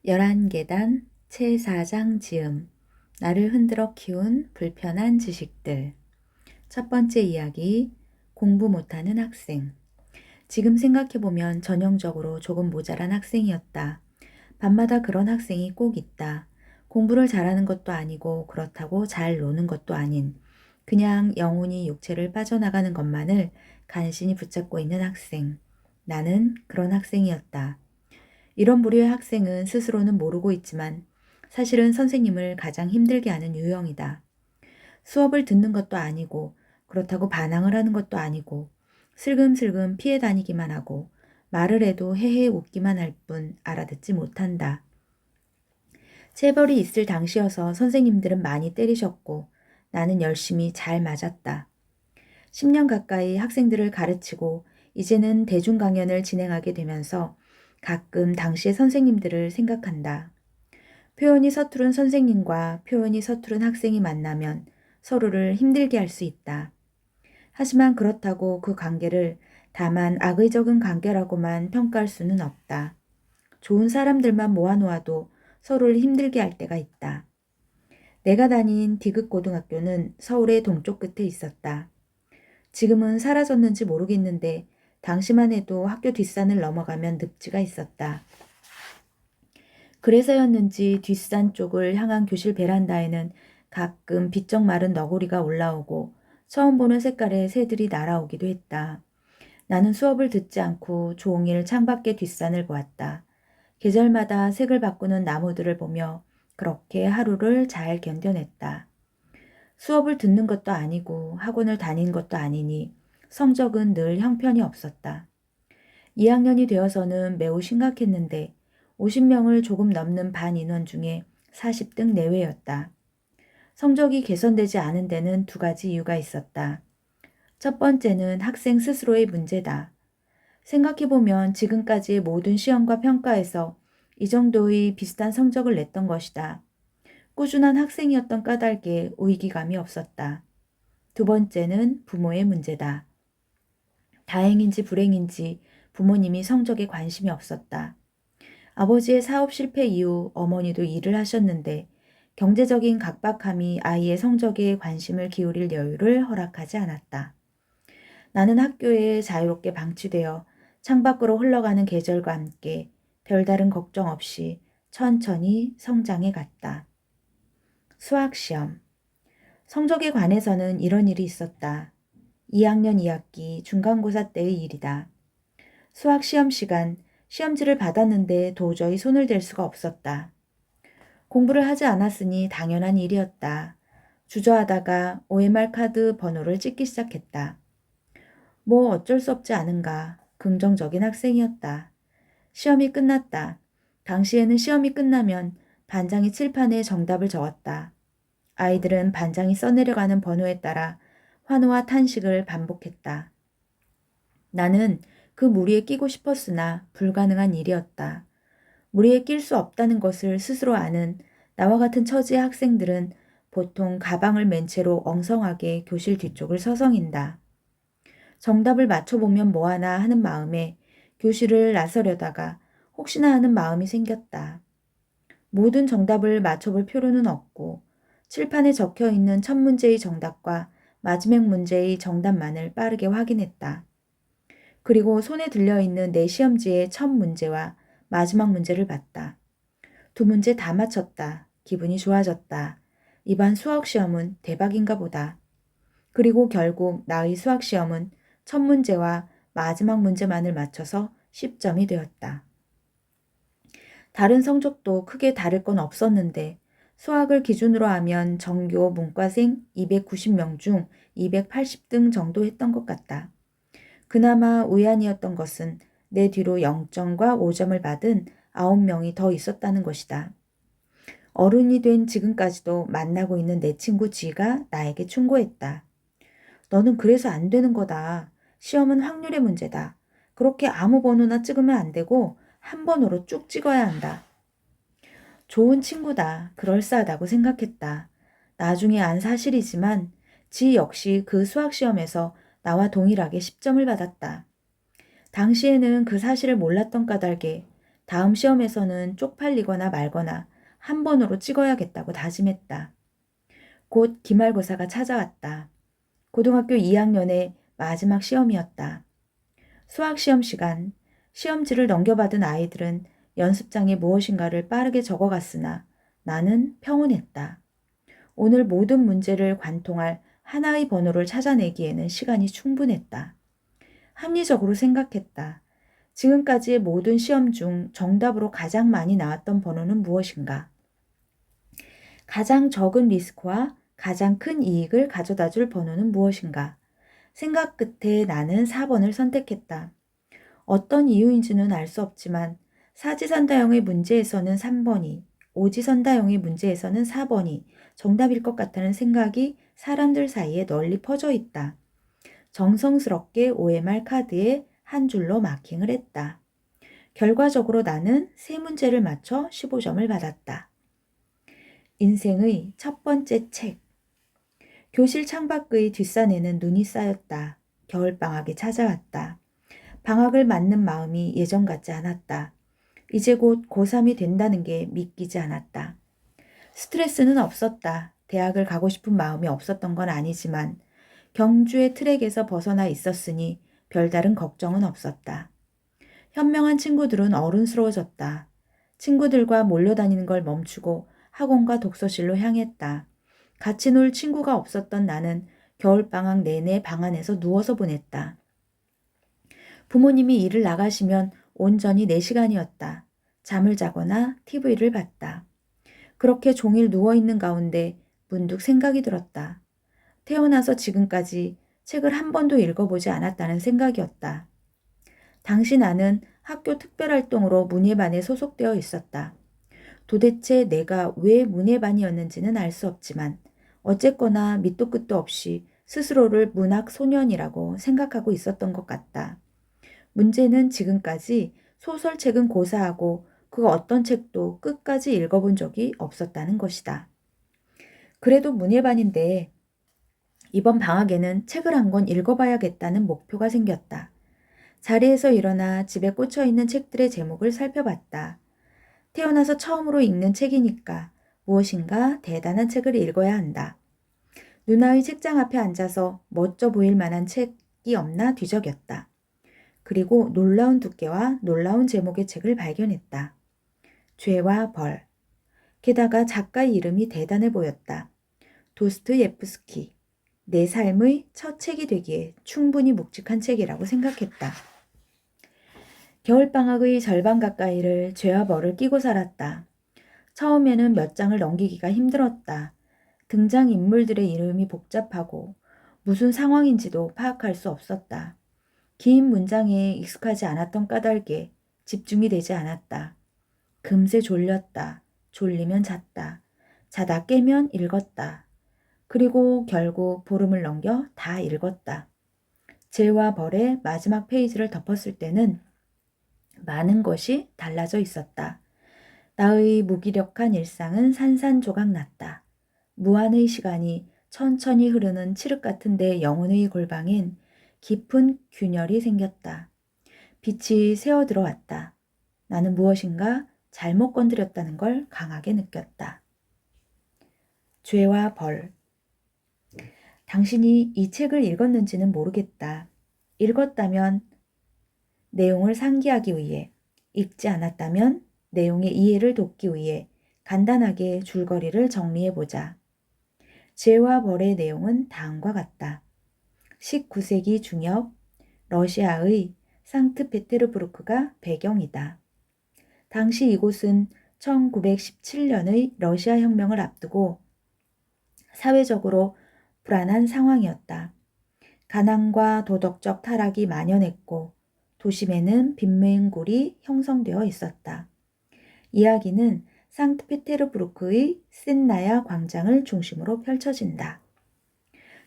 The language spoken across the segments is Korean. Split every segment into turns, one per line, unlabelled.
11계단 채사장 지음 나를 흔들어 키운 불편한 지식들. 첫 번째 이야기, 공부 못하는 학생. 지금 생각해보면 전형적으로 조금 모자란 학생이었다. 밤마다 그런 학생이 꼭 있다. 공부를 잘하는 것도 아니고 그렇다고 잘 노는 것도 아닌 그냥 영혼이 육체를 빠져나가는 것만을 간신히 붙잡고 있는 학생. 나는 그런 학생이었다. 이런 부류의 학생은 스스로는 모르고 있지만 사실은 선생님을 가장 힘들게 하는 유형이다. 수업을 듣는 것도 아니고 그렇다고 반항을 하는 것도 아니고 슬금슬금 피해 다니기만 하고 말을 해도 헤헤 웃기만 할 뿐 알아듣지 못한다. 체벌이 있을 당시여서 선생님들은 많이 때리셨고 나는 열심히 잘 맞았다. 10년 가까이 학생들을 가르치고 이제는 대중 강연을 진행하게 되면서 가끔 당시의 선생님들을 생각한다. 표현이 서투른 선생님과 표현이 서투른 학생이 만나면 서로를 힘들게 할 수 있다. 하지만 그렇다고 그 관계를 다만 악의적인 관계라고만 평가할 수는 없다. 좋은 사람들만 모아놓아도 서로를 힘들게 할 때가 있다. 내가 다닌 디귿고등학교는 서울의 동쪽 끝에 있었다. 지금은 사라졌는지 모르겠는데 당시만 해도 학교 뒷산을 넘어가면 늪지가 있었다. 그래서였는지 뒷산 쪽을 향한 교실 베란다에는 가끔 비쩍 마른 너구리가 올라오고 처음 보는 색깔의 새들이 날아오기도 했다. 나는 수업을 듣지 않고 종일 창밖의 뒷산을 보았다. 계절마다 색을 바꾸는 나무들을 보며 그렇게 하루를 잘 견뎌냈다. 수업을 듣는 것도 아니고 학원을 다닌 것도 아니니 성적은 늘 형편이 없었다. 2학년이 되어서는 매우 심각했는데 50명을 조금 넘는 반 인원 중에 40등 내외였다. 성적이 개선되지 않은 데는 두 가지 이유가 있었다. 첫 번째는 학생 스스로의 문제다. 생각해보면 지금까지의 모든 시험과 평가에서 이 정도의 비슷한 성적을 냈던 것이다. 꾸준한 학생이었던 까닭에 위기감이 없었다. 두 번째는 부모의 문제다. 다행인지 불행인지 부모님이 성적에 관심이 없었다. 아버지의 사업 실패 이후 어머니도 일을 하셨는데 경제적인 각박함이 아이의 성적에 관심을 기울일 여유를 허락하지 않았다. 나는 학교에 자유롭게 방치되어 창밖으로 흘러가는 계절과 함께 별다른 걱정 없이 천천히 성장해 갔다. 수학시험. 성적에 관해서는 이런 일이 있었다. 2학년 2학기 중간고사 때의 일이다. 수학시험 시간, 시험지를 받았는데 도저히 손을 댈 수가 없었다. 공부를 하지 않았으니 당연한 일이었다. 주저하다가 OMR 카드 번호를 찍기 시작했다. 뭐 어쩔 수 없지 않은가. 긍정적인 학생이었다. 시험이 끝났다. 당시에는 시험이 끝나면 반장이 칠판에 정답을 적었다. 아이들은 반장이 써내려가는 번호에 따라 환호와 탄식을 반복했다. 나는 그 무리에 끼고 싶었으나 불가능한 일이었다. 무리에 낄 수 없다는 것을 스스로 아는 나와 같은 처지의 학생들은 보통 가방을 맨 채로 엉성하게 교실 뒤쪽을 서성인다. 정답을 맞춰보면 뭐하나 하는 마음에 교실을 나서려다가 혹시나 하는 마음이 생겼다. 모든 정답을 맞춰볼 필요는 없고 칠판에 적혀있는 첫 문제의 정답과 마지막 문제의 정답만을 빠르게 확인했다. 그리고 손에 들려있는 내 시험지의 첫 문제와 마지막 문제를 봤다. 두 문제 다 맞췄다. 기분이 좋아졌다. 이번 수학시험은 대박인가 보다. 그리고 결국 나의 수학시험은 첫 문제와 마지막 문제만을 맞춰서 10점이 되었다. 다른 성적도 크게 다를 건 없었는데 수학을 기준으로 하면 전교 문과생 290명 중 280등 정도 했던 것 같다. 그나마 우연이었던 것은 내 뒤로 0점과 5점을 받은 9명이 더 있었다는 것이다. 어른이 된 지금까지도 만나고 있는 내 친구 지가 나에게 충고했다. 너는 그래서 안 되는 거다. 시험은 확률의 문제다. 그렇게 아무 번호나 찍으면 안 되고 한 번호로 쭉 찍어야 한다. 좋은 친구다. 그럴싸하다고 생각했다. 나중에 안 사실이지만 지 역시 그 수학시험에서 나와 동일하게 10점을 받았다. 당시에는 그 사실을 몰랐던 까닭에 다음 시험에서는 쪽팔리거나 말거나 한 번으로 찍어야겠다고 다짐했다. 곧 기말고사가 찾아왔다. 고등학교 2학년의 마지막 시험이었다. 수학시험 시간, 시험지를 넘겨받은 아이들은 연습장에 무엇인가를 빠르게 적어갔으나 나는 평온했다. 오늘 모든 문제를 관통할 하나의 번호를 찾아내기에는 시간이 충분했다. 합리적으로 생각했다. 지금까지의 모든 시험 중 정답으로 가장 많이 나왔던 번호는 무엇인가? 가장 적은 리스크와 가장 큰 이익을 가져다 줄 번호는 무엇인가? 생각 끝에 나는 4번을 선택했다. 어떤 이유인지는 알 수 없지만 사지선다형의 문제에서는 3번이, 오지선다형의 문제에서는 4번이 정답일 것 같다는 생각이 사람들 사이에 널리 퍼져 있다. 정성스럽게 OMR 카드에 한 줄로 마킹을 했다. 결과적으로 나는 3문제를 맞춰 15점을 받았다. 인생의 첫 번째 책. 교실 창밖의 뒷산에는 눈이 쌓였다. 겨울방학이 찾아왔다. 방학을 맞는 마음이 예전 같지 않았다. 이제 곧 고3이 된다는 게 믿기지 않았다. 스트레스는 없었다. 대학을 가고 싶은 마음이 없었던 건 아니지만 경주의 트랙에서 벗어나 있었으니 별다른 걱정은 없었다. 현명한 친구들은 어른스러워졌다. 친구들과 몰려다니는 걸 멈추고 학원과 독서실로 향했다. 같이 놀 친구가 없었던 나는 겨울방학 내내 방 안에서 누워서 보냈다. 부모님이 일을 나가시면 온전히 내 시간이었다. 잠을 자거나 TV를 봤다. 그렇게 종일 누워있는 가운데 문득 생각이 들었다. 태어나서 지금까지 책을 한 번도 읽어보지 않았다는 생각이었다. 당시 나는 학교 특별활동으로 문예반에 소속되어 있었다. 도대체 내가 왜 문예반이었는지는 알 수 없지만 어쨌거나 밑도 끝도 없이 스스로를 문학 소년이라고 생각하고 있었던 것 같다. 문제는 지금까지 소설책은 고사하고 그 어떤 책도 끝까지 읽어본 적이 없었다는 것이다. 그래도 문예반인데 이번 방학에는 책을 한 권 읽어봐야겠다는 목표가 생겼다. 자리에서 일어나 집에 꽂혀있는 책들의 제목을 살펴봤다. 태어나서 처음으로 읽는 책이니까 무엇인가 대단한 책을 읽어야 한다. 누나의 책장 앞에 앉아서 멋져 보일 만한 책이 없나 뒤적였다. 그리고 놀라운 두께와 놀라운 제목의 책을 발견했다. 죄와 벌. 게다가 작가의 이름이 대단해 보였다. 도스토옙스키. 내 삶의 첫 책이 되기에 충분히 묵직한 책이라고 생각했다. 겨울방학의 절반 가까이를 죄와 벌을 끼고 살았다. 처음에는 몇 장을 넘기기가 힘들었다. 등장인물들의 이름이 복잡하고 무슨 상황인지도 파악할 수 없었다. 긴 문장에 익숙하지 않았던 까닭에 집중이 되지 않았다. 금세 졸렸다. 졸리면 잤다. 자다 깨면 읽었다. 그리고 결국 보름을 넘겨 다 읽었다. 죄와 벌의 마지막 페이지를 덮었을 때는 많은 것이 달라져 있었다. 나의 무기력한 일상은 산산조각 났다. 무한의 시간이 천천히 흐르는 칠흑 같은 내 영혼의 골방엔 깊은 균열이 생겼다. 빛이 새어 들어왔다. 나는 무엇인가 잘못 건드렸다는 걸 강하게 느꼈다. 죄와 벌. 당신이 이 책을 읽었는지는 모르겠다. 읽었다면 내용을 상기하기 위해, 읽지 않았다면 내용의 이해를 돕기 위해 간단하게 줄거리를 정리해보자. 죄와 벌의 내용은 다음과 같다. 19세기 중엽 러시아의 상트페테르부르크가 배경이다. 당시 이곳은 1917년의 러시아 혁명을 앞두고 사회적으로 불안한 상황이었다. 가난과 도덕적 타락이 만연했고 도심에는 빈민굴이 형성되어 있었다. 이야기는 상트페테르부르크의 센나야 광장을 중심으로 펼쳐진다.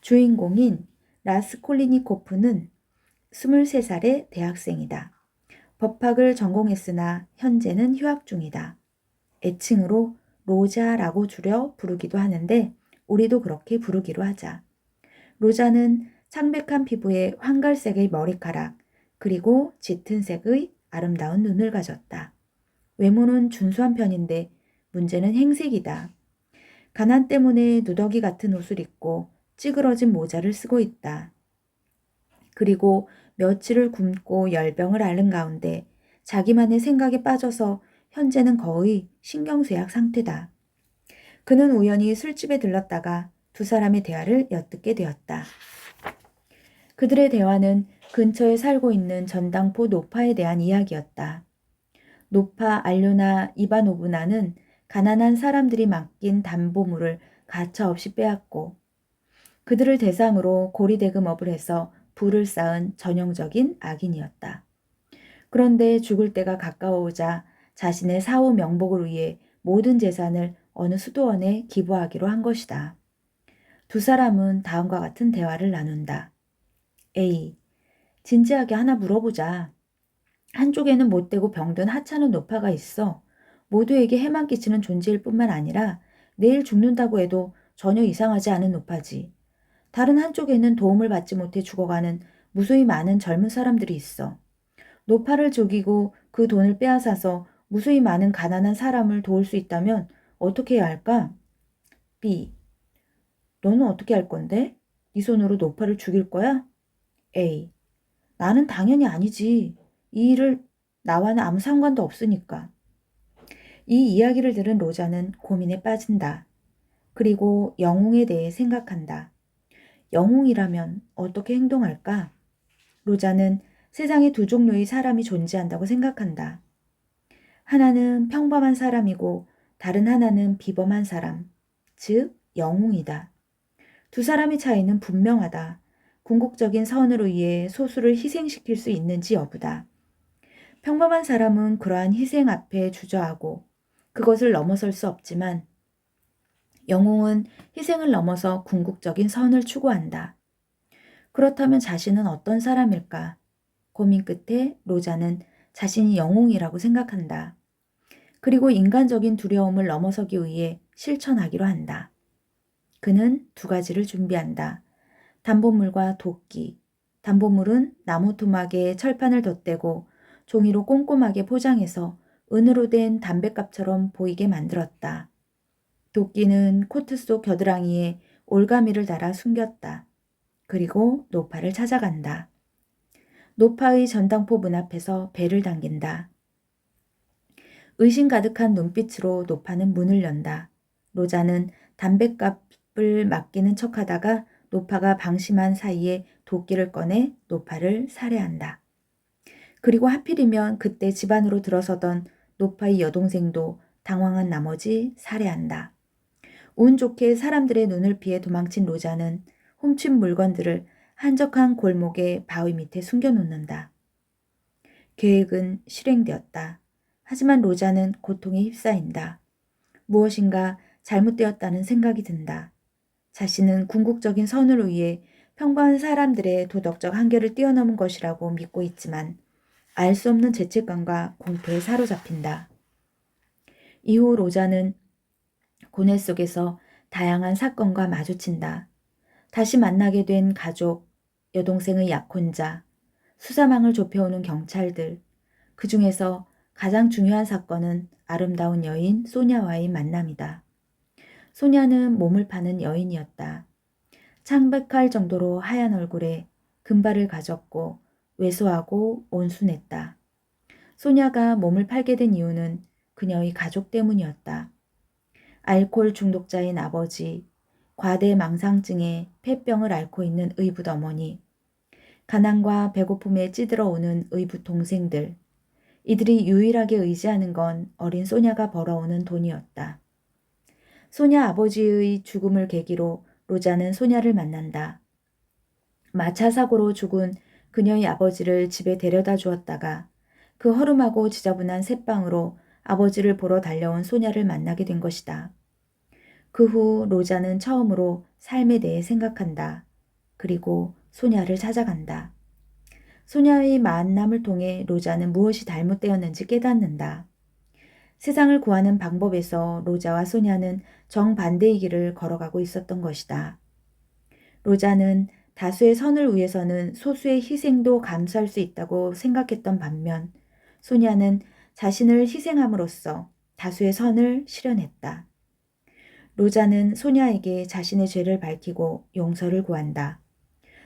주인공인 라스콜리니코프는 23살의 대학생이다. 법학을 전공했으나 현재는 휴학 중이다. 애칭으로 로자라고 줄여 부르기도 하는데 우리도 그렇게 부르기로 하자. 로자는 창백한 피부에 황갈색의 머리카락 그리고 짙은 색의 아름다운 눈을 가졌다. 외모는 준수한 편인데 문제는 행색이다. 가난 때문에 누더기 같은 옷을 입고 찌그러진 모자를 쓰고 있다. 그리고 며칠을 굶고 열병을 앓는 가운데 자기만의 생각에 빠져서 현재는 거의 신경쇠약 상태다. 그는 우연히 술집에 들렀다가 두 사람의 대화를 엿듣게 되었다. 그들의 대화는 근처에 살고 있는 전당포 노파에 대한 이야기였다. 노파 알료나 이바노브나는 가난한 사람들이 맡긴 담보물을 가차없이 빼앗고 그들을 대상으로 고리대금업을 해서 부를 쌓은 전형적인 악인이었다. 그런데 죽을 때가 가까워오자 자신의 사후 명복을 위해 모든 재산을 어느 수도원에 기부하기로 한 것이다. 두 사람은 다음과 같은 대화를 나눈다. A. 진지하게 하나 물어보자. 한쪽에는 못되고 병든 하찮은 노파가 있어. 모두에게 해만 끼치는 존재일 뿐만 아니라 내일 죽는다고 해도 전혀 이상하지 않은 노파지. 다른 한쪽에는 도움을 받지 못해 죽어가는 무수히 많은 젊은 사람들이 있어. 노파를 죽이고 그 돈을 빼앗아서 무수히 많은 가난한 사람을 도울 수 있다면 어떻게 해야 할까? B. 너는 어떻게 할 건데? 네 손으로 노파를 죽일 거야? A. 나는 당연히 아니지. 이 일을 나와는 아무 상관도 없으니까. 이 이야기를 들은 로자는 고민에 빠진다. 그리고 영웅에 대해 생각한다. 영웅이라면 어떻게 행동할까? 로자는 세상에 두 종류의 사람이 존재한다고 생각한다. 하나는 평범한 사람이고 다른 하나는 비범한 사람, 즉 영웅이다. 두 사람의 차이는 분명하다. 궁극적인 선으로 위해 소수를 희생시킬 수 있는지 여부다. 평범한 사람은 그러한 희생 앞에 주저하고 그것을 넘어설 수 없지만 영웅은 희생을 넘어서 궁극적인 선을 추구한다. 그렇다면 자신은 어떤 사람일까? 고민 끝에 로자는 자신이 영웅이라고 생각한다. 그리고 인간적인 두려움을 넘어서기 위해 실천하기로 한다. 그는 두 가지를 준비한다. 담보물과 도끼. 담보물은 나무 토막에 철판을 덧대고 종이로 꼼꼼하게 포장해서 은으로 된 담뱃갑처럼 보이게 만들었다. 도끼는 코트 속 겨드랑이에 올가미를 달아 숨겼다. 그리고 노파를 찾아간다. 노파의 전당포 문 앞에서 배를 당긴다. 의심 가득한 눈빛으로 노파는 문을 연다. 로자는 담뱃갑을 맡기는 척하다가 노파가 방심한 사이에 도끼를 꺼내 노파를 살해한다. 그리고 하필이면 그때 집 안으로 들어서던 노파의 여동생도 당황한 나머지 살해한다. 운 좋게 사람들의 눈을 피해 도망친 로자는 훔친 물건들을 한적한 골목의 바위 밑에 숨겨놓는다. 계획은 실행되었다. 하지만 로자는 고통에 휩싸인다. 무엇인가 잘못되었다는 생각이 든다. 자신은 궁극적인 선을 위해 평범한 사람들의 도덕적 한계를 뛰어넘은 것이라고 믿고 있지만 알 수 없는 죄책감과 공포에 사로잡힌다. 이후 로자는 고뇌 속에서 다양한 사건과 마주친다. 다시 만나게 된 가족, 여동생의 약혼자, 수사망을 좁혀오는 경찰들, 그 중에서 가장 중요한 사건은 아름다운 여인 소냐와의 만남이다. 소냐는 몸을 파는 여인이었다. 창백할 정도로 하얀 얼굴에 금발을 가졌고 왜소하고 온순했다. 소냐가 몸을 팔게 된 이유는 그녀의 가족 때문이었다. 알코올 중독자인 아버지, 과대망상증에 폐병을 앓고 있는 의붓 어머니, 가난과 배고픔에 찌들어 오는 의붓 동생들, 이들이 유일하게 의지하는 건 어린 소냐가 벌어오는 돈이었다. 소냐 아버지의 죽음을 계기로 로자는 소냐를 만난다. 마차 사고로 죽은 그녀의 아버지를 집에 데려다 주었다가 그 허름하고 지저분한 새방으로 아버지를 보러 달려온 소냐를 만나게 된 것이다. 그 후 로자는 처음으로 삶에 대해 생각한다. 그리고 소냐를 찾아간다. 소냐의 만남을 통해 로자는 무엇이 잘못되었는지 깨닫는다. 세상을 구하는 방법에서 로자와 소냐는 정반대의 길을 걸어가고 있었던 것이다. 로자는 다수의 선을 위해서는 소수의 희생도 감수할 수 있다고 생각했던 반면 소냐는 자신을 희생함으로써 다수의 선을 실현했다. 로자는 소냐에게 자신의 죄를 밝히고 용서를 구한다.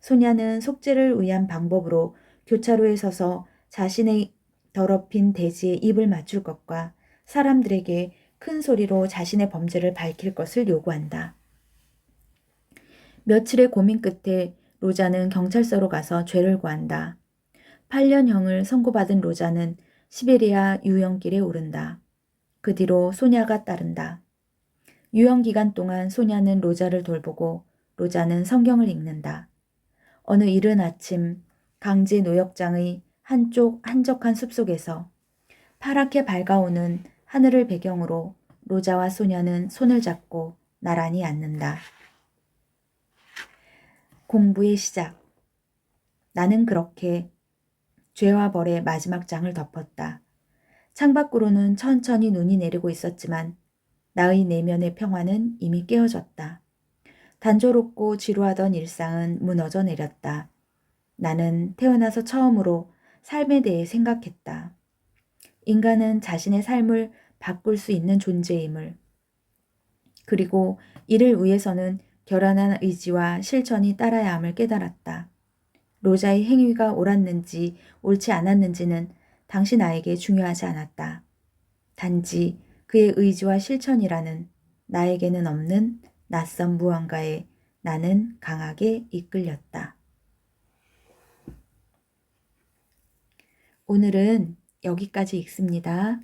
소냐는 속죄를 위한 방법으로 교차로에 서서 자신의 더럽힌 대지에 입을 맞출 것과 사람들에게 큰 소리로 자신의 범죄를 밝힐 것을 요구한다. 며칠의 고민 끝에 로자는 경찰서로 가서 죄를 구한다. 8년형을 선고받은 로자는 시베리아 유영길에 오른다. 그 뒤로 소냐가 따른다. 유영 기간 동안 소냐는 로자를 돌보고 로자는 성경을 읽는다. 어느 이른 아침 강제 노역장의 한쪽 한적한 숲속에서 파랗게 밝아오는 하늘을 배경으로 로자와 소냐는 손을 잡고 나란히 앉는다. 공부의 시작. 나는 그렇게 죄와 벌의 마지막 장을 덮었다. 창밖으로는 천천히 눈이 내리고 있었지만 나의 내면의 평화는 이미 깨어졌다. 단조롭고 지루하던 일상은 무너져 내렸다. 나는 태어나서 처음으로 삶에 대해 생각했다. 인간은 자신의 삶을 바꿀 수 있는 존재임을, 그리고 이를 위해서는 결연한 의지와 실천이 따라야 함을 깨달았다. 로자의 행위가 옳았는지 옳지 않았는지는 당시 나에게 중요하지 않았다. 단지 그의 의지와 실천이라는 나에게는 없는 낯선 무언가에 나는 강하게 이끌렸다. 오늘은 여기까지 읽습니다.